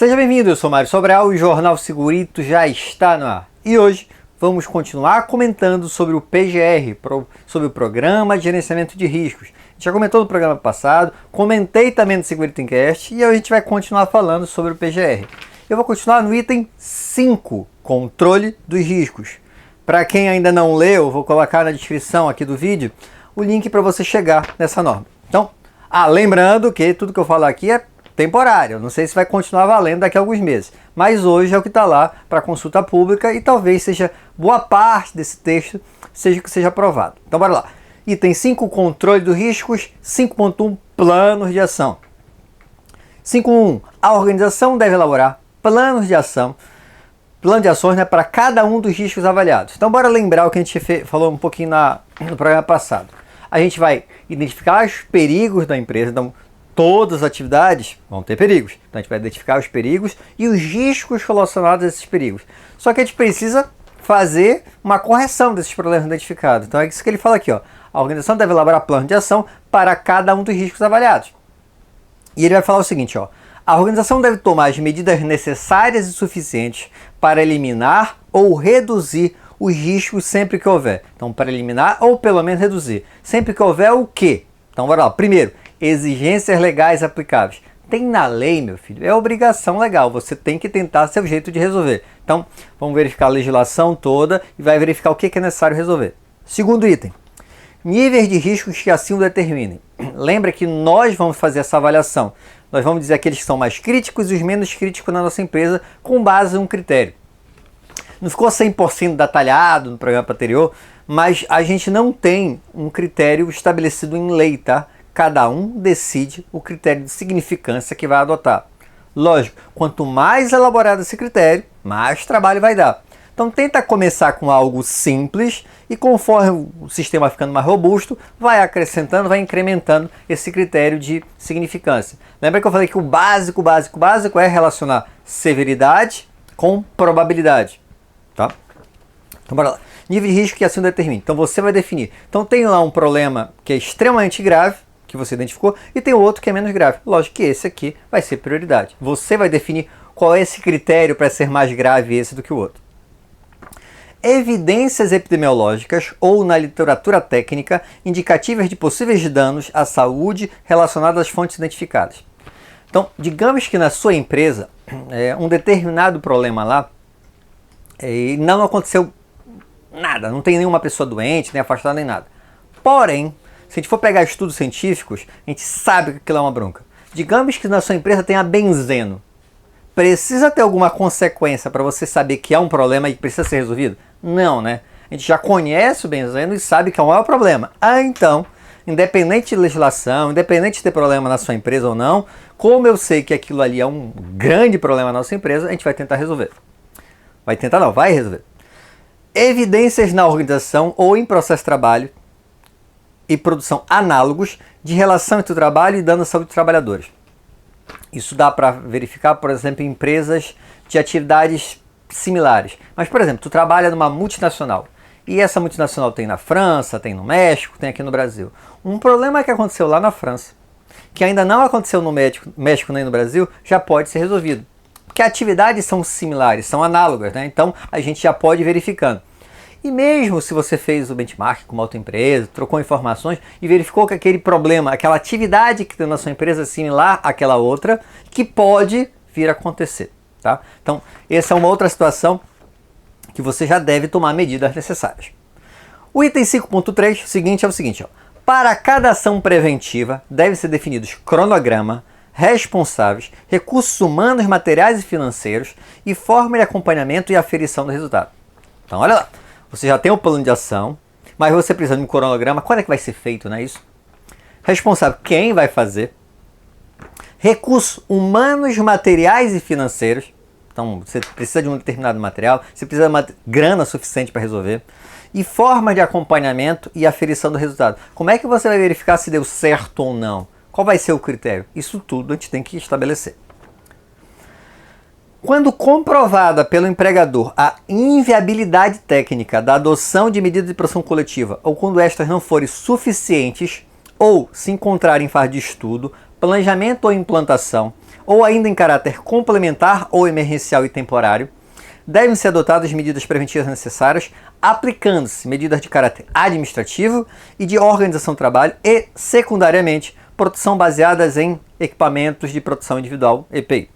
Seja bem-vindo, eu sou Mário Sobral e o Jornal Segurito já está no ar. E hoje vamos continuar comentando sobre o PGR, sobre o Programa de Gerenciamento de Riscos. A gente já comentou no programa passado, comentei também no Segurito Encast e hoje a gente vai continuar falando sobre o PGR. Eu vou continuar no item 5, Controle dos Riscos. Para quem ainda não leu, eu vou colocar na descrição aqui do vídeo o link para você chegar nessa norma. Então, lembrando que tudo que eu falo aqui é temporário, não sei se vai continuar valendo daqui a alguns meses, mas hoje é o que está lá para consulta pública e talvez seja boa parte desse texto seja aprovado. Então bora lá. Item 5, controle dos riscos. 5.1, planos de ação. 5.1, a organização deve elaborar planos de ação, plano de ações, para cada um dos riscos avaliados. Então bora lembrar o que a gente falou um pouquinho no programa passado. A gente vai identificar os perigos da empresa, então todas as atividades vão ter perigos. Então a gente vai identificar os perigos e os riscos relacionados a esses perigos. Só que a gente precisa fazer uma correção desses problemas identificados. Então é isso que ele fala aqui, ó. A organização deve elaborar plano de ação para cada um dos riscos avaliados. E ele vai falar o seguinte, ó. A organização deve tomar as medidas necessárias e suficientes para eliminar ou reduzir os riscos sempre que houver. Então, para eliminar ou pelo menos reduzir. Sempre que houver o quê? Então, bora lá. Primeiro, exigências legais aplicáveis. Tem na lei, meu filho, é obrigação legal, você tem que tentar seu jeito de resolver. Então, vamos verificar a legislação toda e vai verificar o que é necessário resolver. Segundo item, níveis de riscos que assim o determinem. Lembra que nós vamos fazer essa avaliação. Nós vamos dizer aqueles que são mais críticos e os menos críticos na nossa empresa com base em um critério. Não ficou 100% detalhado no programa anterior, mas a gente não tem um critério estabelecido em lei, tá? Cada um decide o critério de significância que vai adotar. Lógico, quanto mais elaborado esse critério, mais trabalho vai dar. Então tenta começar com algo simples e conforme o sistema vai ficando mais robusto, vai acrescentando, vai incrementando esse critério de significância. Lembra que eu falei que o básico é relacionar severidade com probabilidade. Tá? Então bora lá. Nível de risco que assim determina. Então você vai definir. Então tem lá um problema que é extremamente grave, que você identificou, e tem outro que é menos grave. Lógico que esse aqui vai ser prioridade. Você vai definir qual é esse critério para ser mais grave esse do que o outro. Evidências epidemiológicas ou na literatura técnica indicativas de possíveis danos à saúde relacionados às fontes identificadas. Então, digamos que na sua empresa, um determinado problema lá, e não aconteceu nada, não tem nenhuma pessoa doente, nem afastada, nem nada. Porém, se a gente for pegar estudos científicos, a gente sabe que aquilo é uma bronca. Digamos que na sua empresa tenha benzeno. Precisa ter alguma consequência para você saber que há um problema e que precisa ser resolvido? Não, né? A gente já conhece o benzeno e sabe que é o maior problema. Então, independente de legislação, independente de ter problema na sua empresa ou não, como eu sei que aquilo ali é um grande problema na nossa empresa, a gente vai tentar resolver. Vai resolver. Evidências na organização ou em processo de trabalho e produção análogos de relação entre o trabalho e dano à saúde dos trabalhadores. Isso dá para verificar, por exemplo, em empresas de atividades similares. Mas, por exemplo, tu trabalha numa multinacional e essa multinacional tem na França, tem no México, tem aqui no Brasil. Um problema que aconteceu lá na França, que ainda não aconteceu no México nem no Brasil, já pode ser resolvido. Porque atividades são similares, são análogas, né? Então a gente já pode ir verificando. E mesmo se você fez o benchmark com uma outra empresa, trocou informações e verificou que aquele problema, aquela atividade que tem na sua empresa é similar àquela outra, que pode vir a acontecer. Tá? Então, essa é uma outra situação que você já deve tomar medidas necessárias. O item 5.3 seguinte é o seguinte, ó. Para cada ação preventiva, deve ser definidos cronograma, responsáveis, recursos humanos, materiais e financeiros e forma de acompanhamento e aferição do resultado. Então, olha lá. Você já tem o plano de ação, mas você precisa de um cronograma. Quando é que vai ser feito, não é isso? Responsável, quem vai fazer? Recursos humanos, materiais e financeiros. Então, você precisa de um determinado material, você precisa de uma grana suficiente para resolver. E forma de acompanhamento e aferição do resultado. Como é que você vai verificar se deu certo ou não? Qual vai ser o critério? Isso tudo a gente tem que estabelecer. Quando comprovada pelo empregador a inviabilidade técnica da adoção de medidas de proteção coletiva ou quando estas não forem suficientes ou se encontrarem em fase de estudo, planejamento ou implantação, ou ainda em caráter complementar ou emergencial e temporário, devem ser adotadas medidas preventivas necessárias, aplicando-se medidas de caráter administrativo e de organização do trabalho e, secundariamente, proteção baseadas em equipamentos de proteção individual, EPI.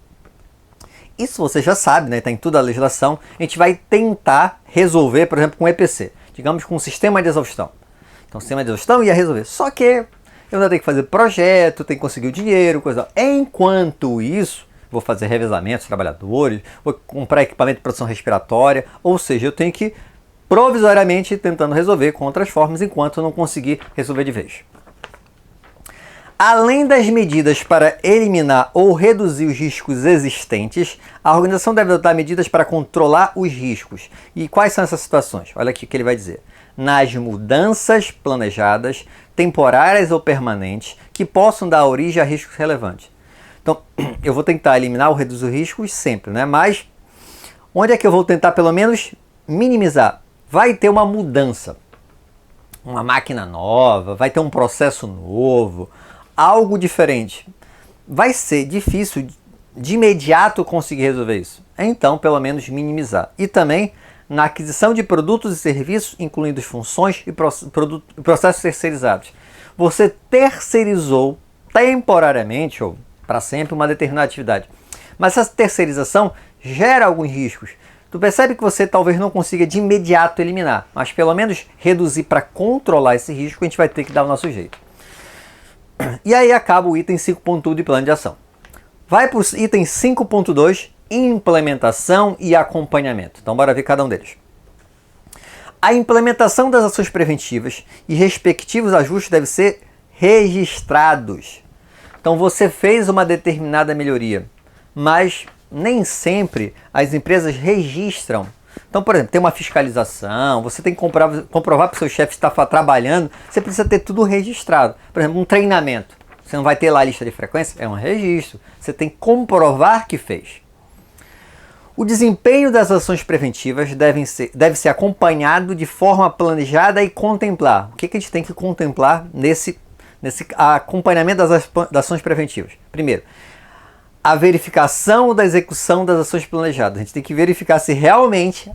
Isso você já sabe, né? Está em toda a legislação. A gente vai tentar resolver, por exemplo, com EPC, digamos com um sistema de exaustão. Então, o sistema de exaustão ia resolver. Só que eu ainda tenho que fazer projeto, tenho que conseguir o dinheiro, coisa. Enquanto isso, vou fazer revezamento dos trabalhadores, vou comprar equipamento de proteção respiratória, ou seja, eu tenho que ir provisoriamente tentando resolver com outras formas enquanto eu não conseguir resolver de vez. Além das medidas para eliminar ou reduzir os riscos existentes, a organização deve adotar medidas para controlar os riscos. E quais são essas situações? Olha aqui o que ele vai dizer. Nas mudanças planejadas, temporárias ou permanentes, que possam dar origem a riscos relevantes. Então, eu vou tentar eliminar ou reduzir os riscos sempre, né? Mas onde é que eu vou tentar pelo menos minimizar? Vai ter uma mudança, uma máquina nova, vai ter um processo novo, algo diferente. Vai ser difícil de imediato conseguir resolver isso. Então, pelo menos minimizar. E também na aquisição de produtos e serviços, incluindo funções e processos terceirizados. Você terceirizou temporariamente ou para sempre uma determinada atividade. Mas essa terceirização gera alguns riscos. Tu percebe que você talvez não consiga de imediato eliminar, mas pelo menos reduzir para controlar esse risco, a gente vai ter que dar o nosso jeito. E aí acaba o item 5.1 de plano de ação. Vai para o item 5.2, implementação e acompanhamento. Então bora ver cada um deles. A implementação das ações preventivas e respectivos ajustes devem ser registrados. Então você fez uma determinada melhoria, mas nem sempre as empresas registram. Então, por exemplo, tem uma fiscalização, você tem que comprovar para o seu chefe estar trabalhando, você precisa ter tudo registrado. Por exemplo, um treinamento, você não vai ter lá a lista de frequência, é um registro, você tem que comprovar que fez. O desempenho das ações preventivas deve ser acompanhado de forma planejada e contemplar. O que a gente tem que contemplar nesse acompanhamento das ações preventivas? Primeiro, a verificação da execução das ações planejadas. A gente tem que verificar se realmente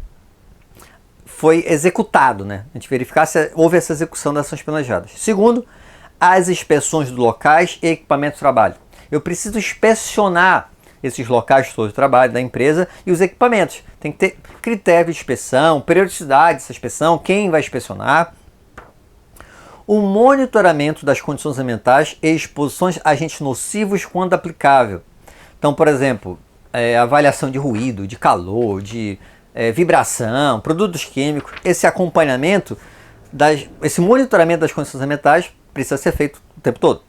foi executado, né? A gente verificar se houve essa execução das ações planejadas. Segundo, as inspeções de locais e equipamentos de trabalho. Eu preciso inspecionar esses locais todos de trabalho da empresa e os equipamentos. Tem que ter critério de inspeção, periodicidade dessa inspeção, quem vai inspecionar. O monitoramento das condições ambientais e exposições a agentes nocivos quando aplicável. Então, por exemplo, avaliação de ruído, de calor, de vibração, produtos químicos. Esse acompanhamento, esse monitoramento das condições ambientais precisa ser feito o tempo todo.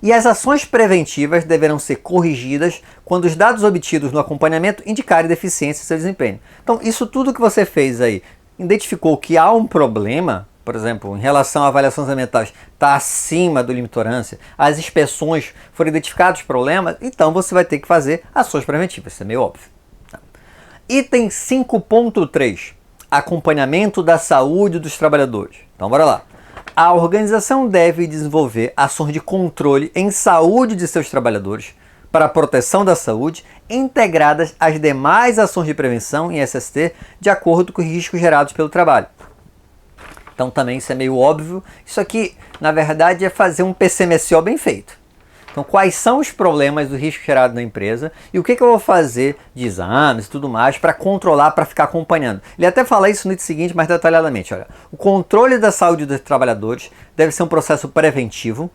E as ações preventivas deverão ser corrigidas quando os dados obtidos no acompanhamento indicarem deficiência em seu desempenho. Então, isso tudo que você fez aí, identificou que há um problema, por exemplo, em relação a avaliações ambientais, está acima do limite de tolerância, as inspeções foram identificados problemas, então você vai ter que fazer ações preventivas, isso é meio óbvio. Item 5.3, acompanhamento da saúde dos trabalhadores. Então, bora lá. A organização deve desenvolver ações de controle em saúde de seus trabalhadores para a proteção da saúde, integradas às demais ações de prevenção em SST, de acordo com os riscos gerados pelo trabalho. Então também isso é meio óbvio. Isso aqui, na verdade, é fazer um PCMSO bem feito. Então quais são os problemas do risco gerado na empresa e o que eu vou fazer de exames e tudo mais para controlar, para ficar acompanhando. Ele até fala isso no item seguinte, mais detalhadamente. Olha, o controle da saúde dos trabalhadores deve ser um processo preventivo,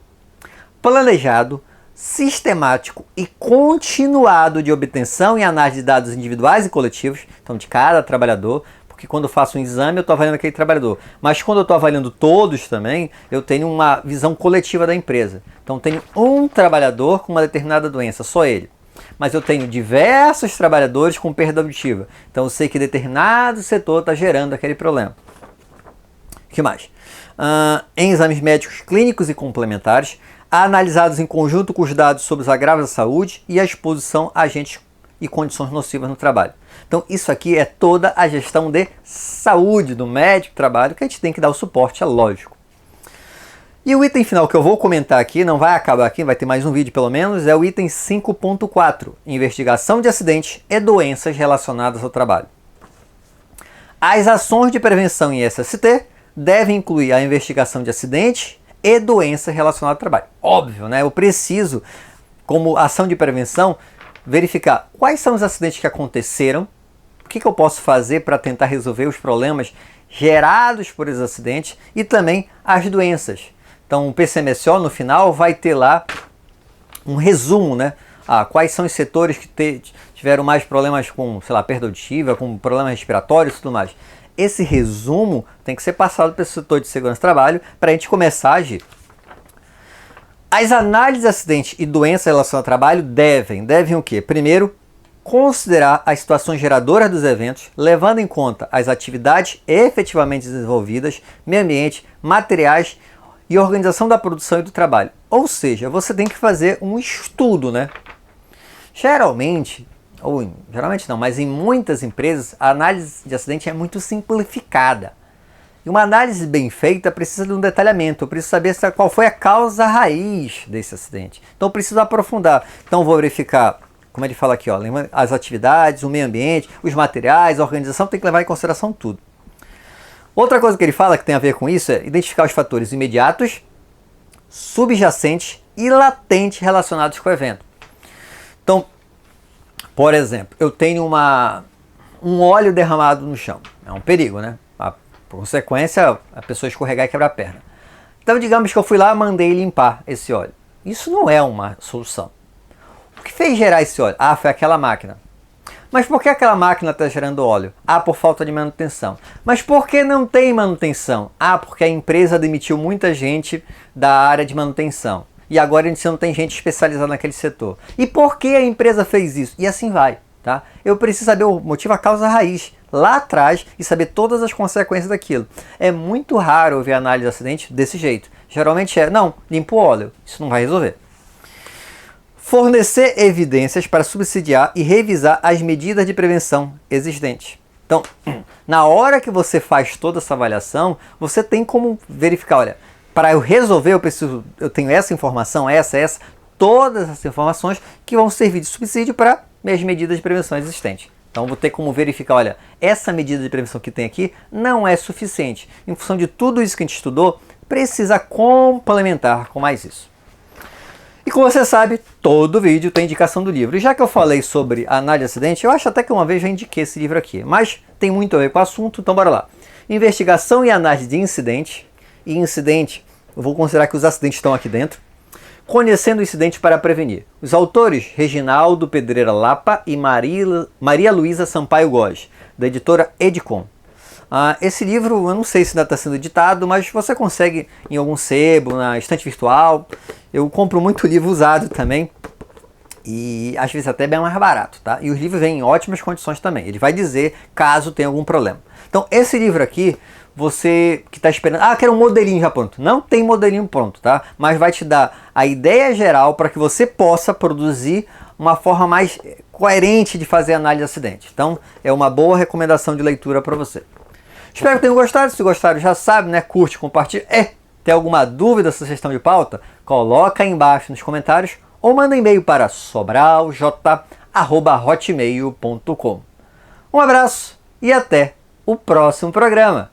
planejado, sistemático e continuado de obtenção e análise de dados individuais e coletivos, então de cada trabalhador, porque quando eu faço um exame eu estou avaliando aquele trabalhador, mas quando eu estou avaliando todos também, eu tenho uma visão coletiva da empresa. Então tenho um trabalhador com uma determinada doença, só ele. Mas eu tenho diversos trabalhadores com perda auditiva, então eu sei que determinado setor está gerando aquele problema. O que mais? Em exames médicos clínicos e complementares, analisados em conjunto com os dados sobre os agravos da saúde e a exposição a agentes e condições nocivas no trabalho. Então isso aqui é toda a gestão de saúde do médico do trabalho que a gente tem que dar o suporte, é lógico. E o item final que eu vou comentar aqui, não vai acabar aqui, vai ter mais um vídeo pelo menos, é o item 5.4, investigação de acidentes e doenças relacionadas ao trabalho. As ações de prevenção em SST devem incluir a investigação de acidentes e doenças relacionadas ao trabalho. Óbvio, né? Eu preciso, como ação de prevenção, verificar quais são os acidentes que aconteceram, o que eu posso fazer para tentar resolver os problemas gerados por esses acidentes e também as doenças. Então o PCMSO no final vai ter lá um resumo, né? Quais são os setores que tiveram mais problemas com, sei lá, perda auditiva, com problemas respiratórios e tudo mais. Esse resumo tem que ser passado para o setor de segurança do trabalho para a gente começar a agir. As análises de acidentes e doenças relacionadas ao trabalho devem o quê? Primeiro, considerar as situações geradoras dos eventos, levando em conta as atividades efetivamente desenvolvidas, meio ambiente, materiais e organização da produção e do trabalho. Ou seja, você tem que fazer um estudo, né? Geralmente não, mas em muitas empresas a análise de acidente é muito simplificada. E uma análise bem feita precisa de um detalhamento, eu preciso saber qual foi a causa raiz desse acidente. Então eu preciso aprofundar. Então eu vou verificar, como ele fala aqui, ó, as atividades, o meio ambiente, os materiais, a organização, tem que levar em consideração tudo. Outra coisa que ele fala que tem a ver com isso é identificar os fatores imediatos, subjacentes e latentes relacionados com o evento. Então, por exemplo, eu tenho um óleo derramado no chão. É um perigo, né? Por consequência, a pessoa escorregar e quebrar a perna. Então, digamos que eu fui lá e mandei limpar esse óleo. Isso não é uma solução. O que fez gerar esse óleo? Foi aquela máquina. Mas por que aquela máquina está gerando óleo? Por falta de manutenção. Mas por que não tem manutenção? Porque a empresa demitiu muita gente da área de manutenção. E agora a gente não tem gente especializada naquele setor. E por que a empresa fez isso? E assim vai, tá? Eu preciso saber o motivo, a causa raiz, lá atrás, e saber todas as consequências daquilo. É muito raro ver análise de acidente desse jeito. Geralmente limpa o óleo. Isso não vai resolver. Fornecer evidências para subsidiar e revisar as medidas de prevenção existentes. Então, na hora que você faz toda essa avaliação, você tem como verificar, olha, para eu resolver eu tenho essa informação, essa, todas essas informações que vão servir de subsídio para minhas medidas de prevenção existentes. Então vou ter como verificar, olha, essa medida de prevenção que tem aqui não é suficiente. Em função de tudo isso que a gente estudou, precisa complementar com mais isso. E como você sabe, todo vídeo tem indicação do livro. E já que eu falei sobre análise de acidente, eu acho até que uma vez já indiquei esse livro aqui. Mas tem muito a ver com o assunto, então bora lá. Investigação e análise de incidente. E incidente, eu vou considerar que os acidentes estão aqui dentro. Conhecendo o incidente para prevenir. Os autores, Reginaldo Pedreira Lapa e Maria Luísa Sampaio Góes, da editora Edicom. Esse livro, eu não sei se ainda está sendo editado, mas você consegue em algum sebo, na estante virtual. Eu compro muito livro usado também. E às vezes até bem mais barato, tá? E os livros vêm em ótimas condições também. Ele vai dizer caso tenha algum problema. Então, esse livro aqui, você que está esperando... quero um modelinho já pronto. Não tem modelinho pronto, tá? Mas vai te dar a ideia geral para que você possa produzir uma forma mais coerente de fazer análise de acidente. Então, é uma boa recomendação de leitura para você. Espero que tenham gostado. Se gostaram, já sabe, né? Curte, compartilha. Tem alguma dúvida, sugestão de pauta? Coloca aí embaixo nos comentários ou manda e-mail para sobralj@hotmail.com. Um abraço e até o próximo programa.